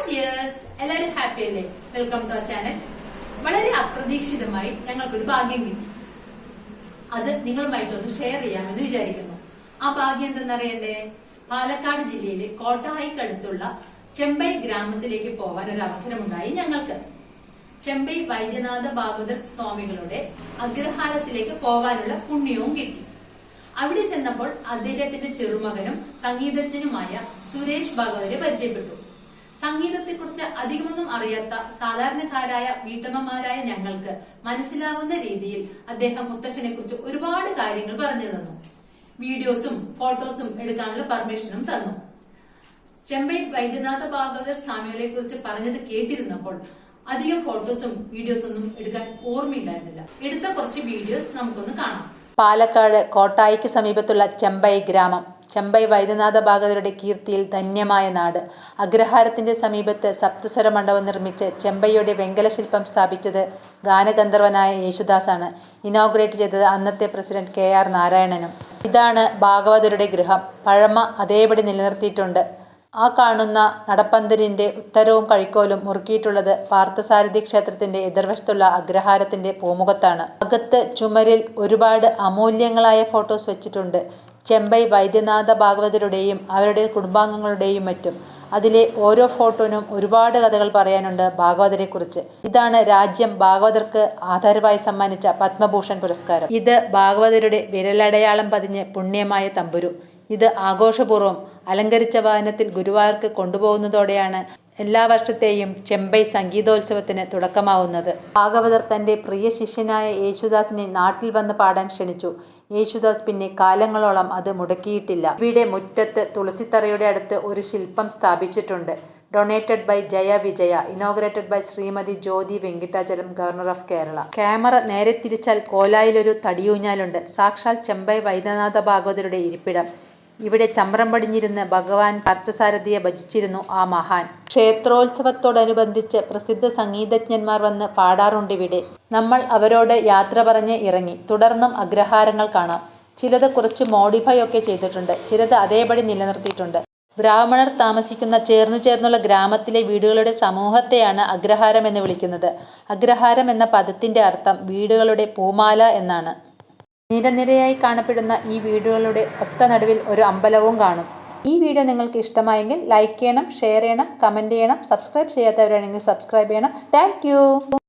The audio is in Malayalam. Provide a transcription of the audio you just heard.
ഡിയേഴ്സ്, എല്ലാവരും ഹാപ്പി അല്ലേ? Welcome to our channel. വളരെ അപ്രതീക്ഷിതമായി ഞങ്ങൾക്കൊരു ഭാഗ്യം കിട്ടി. അത് നിങ്ങളുമായിട്ടൊന്ന് ഷെയർ ചെയ്യാമെന്ന് വിചാരിക്കുന്നു. ആ ഭാഗ്യം എന്തെന്നറിയണ്ടേ? പാലക്കാട് ജില്ലയിലെ കോട്ടായിക്കടുത്തുള്ള ചെമ്പൈ ഗ്രാമത്തിലേക്ക് പോകാൻ ഒരു അവസരമുണ്ടായി ഞങ്ങൾക്ക്. ചെമ്പൈ വൈദ്യനാഥ ഭാഗവതർ സ്വാമികളുടെ അഗ്രഹാരത്തിലേക്ക് പോകാനുള്ള പുണ്യവും കിട്ടി. അവിടെ ചെന്നപ്പോൾ അദ്ദേഹത്തിന്റെ ചെറുമകനും സംഗീതജ്ഞനുമായ സുരേഷ് ഭാഗവതരെ പരിചയപ്പെട്ടു. സംഗീതത്തെക്കുറിച്ച് അധികമൊന്നും അറിയാത്ത സാധാരണക്കാരായ വീട്ടമ്മമാരായ ഞങ്ങൾക്ക് മനസ്സിലാവുന്ന രീതിയിൽ അദ്ദേഹം മുത്തശ്ശനെ കുറിച്ച് ഒരുപാട് കാര്യങ്ങൾ പറഞ്ഞു തന്നു. വീഡിയോസും ഫോട്ടോസും എടുക്കാനുള്ള പെർമിഷനും തന്നു. ചെമ്പൈ വൈദ്യനാഥ ഭാഗവതർ സ്വാമികളെ കുറിച്ച് പറഞ്ഞത് കേട്ടിരുന്നപ്പോൾ അധികം ഫോട്ടോസും വീഡിയോസൊന്നും എടുക്കാൻ ഓർമ്മയുണ്ടായിരുന്നില്ല. എടുത്ത കുറച്ച് വീഡിയോസ് നമുക്കൊന്ന് കാണാം. പാലക്കാട് കോട്ടായിക്ക് സമീപത്തുള്ള ചെമ്പൈ ഗ്രാമം. ചെമ്പൈ വൈദ്യനാഥ ഭാഗവതരുടെ കീർത്തിയിൽ ധന്യമായ നാട്. അഗ്രഹാരത്തിന്റെ സമീപത്ത് സപ്തസ്വര മണ്ഡപം നിർമ്മിച്ച് ചെമ്പൈയുടെ വെങ്കല ശില്പം സ്ഥാപിച്ചത് ഗാനഗന്ധർവനായ യേശുദാസാണ്. ഇനോഗ്രേറ്റ് ചെയ്തത് അന്നത്തെ പ്രസിഡന്റ് KR നാരായണനും. ഇതാണ് ഭാഗവതരുടെ ഗൃഹം. പഴമ അതേപടി നിലനിർത്തിയിട്ടുണ്ട്. ആ കാണുന്ന നടപ്പന്തലിന്റെ ഉത്തരവും കഴിക്കോലും മുറുക്കിയിട്ടുള്ളത് പാർത്ഥസാരഥി ക്ഷേത്രത്തിന്റെ എതിർവശത്തുള്ള അഗ്രഹാരത്തിന്റെ പൂമുഖത്താണ്. അകത്ത് ചുമരിൽ ഒരുപാട് അമൂല്യങ്ങളായ ഫോട്ടോസ് വെച്ചിട്ടുണ്ട്. ചെമ്പൈ വൈദ്യനാഥ ഭാഗവതരുടെയും അവരുടെ കുടുംബാംഗങ്ങളുടെയും മറ്റും. അതിലെ ഓരോ ഫോട്ടോനും ഒരുപാട് കഥകൾ പറയാനുണ്ട് ഭാഗവതരെക്കുറിച്ച്. ഇതാണ് രാജ്യം ഭാഗവതർക്ക് ആദരവായി സമ്മാനിച്ച പത്മഭൂഷൺ പുരസ്കാരം. ഇത് ഭാഗവതരുടെ വിരലടയാളം പതിഞ്ഞ് പുണ്യമായ തമ്പുരു. ഇത് ആഘോഷപൂർവ്വം അലങ്കരിച്ച വാഹനത്തിൽ ഗുരുവായൂർക്ക് കൊണ്ടുപോകുന്നതോടെയാണ് എല്ലാ വർഷത്തെയും ചെമ്പൈ സംഗീതോത്സവത്തിന് തുടക്കമാവുന്നത്. ഭാഗവതർ തന്റെ പ്രിയ ശിഷ്യനായ യേശുദാസിനെ നാട്ടിൽ വന്ന് പാടാൻ ക്ഷണിച്ചു. യേശുദാസ് പിന്നെ കാലങ്ങളോളം അത് മുടക്കിയിട്ടില്ല. ഇവിടെ മുറ്റത്ത് തുളസിത്തറയുടെ അടുത്ത് ഒരു ശില്പം സ്ഥാപിച്ചിട്ടുണ്ട്. Donated by Jaya Vijaya, inaugurated by Shrimati Jyothi Venkatachalam, governor of Kerala. Camera നേരെ തിരിച്ചാൽ കോലായിലൊരു തടിയൂഞ്ഞാലുണ്ട്. സാക്ഷാൽ ചെമ്പൈ വൈദ്യനാഥ ഭാഗവതരുടെ ഇരിപ്പിടം. ഇവിടെ ചമ്രം പടിഞ്ഞിരുന്ന് ഭഗവാൻ പാർത്ഥസാരഥിയെ ഭജിച്ചിരുന്നു ആ മഹാൻ. ക്ഷേത്രോത്സവത്തോടനുബന്ധിച്ച് പ്രസിദ്ധ സംഗീതജ്ഞന്മാർ വന്ന് പാടാറുണ്ടിവിടെ. നമ്മൾ അവരോട് യാത്ര പറഞ്ഞ് ഇറങ്ങി. തുടർന്നും അഗ്രഹാരങ്ങൾ കാണാം. ചിലത് കുറച്ച് മോഡിഫൈ ഒക്കെ ചെയ്തിട്ടുണ്ട്, ചിലത് അതേപടി നിലനിർത്തിയിട്ടുണ്ട്. ബ്രാഹ്മണർ താമസിക്കുന്ന ചേർന്നുള്ള ഗ്രാമത്തിലെ വീടുകളുടെ സമൂഹത്തെയാണ് അഗ്രഹാരം എന്ന് വിളിക്കുന്നത്. അഗ്രഹാരം എന്ന പദത്തിന്റെ അർത്ഥം വീടുകളുടെ പൂമാല എന്നാണ്. നിരനിരയായി കാണപ്പെടുന്ന ഈ വീടുകളുടെ ഒത്ത നടുവിൽ ഒരു അമ്പലവും കാണും. ഈ വീഡിയോ നിങ്ങൾക്ക് ഇഷ്ടമായെങ്കിൽ ലൈക്ക് ചെയ്യണം, ഷെയർ ചെയ്യണം, കമൻറ്റ് ചെയ്യണം. സബ്സ്ക്രൈബ് ചെയ്യാത്തവരാണെങ്കിൽ സബ്സ്ക്രൈബ് ചെയ്യണം. താങ്ക്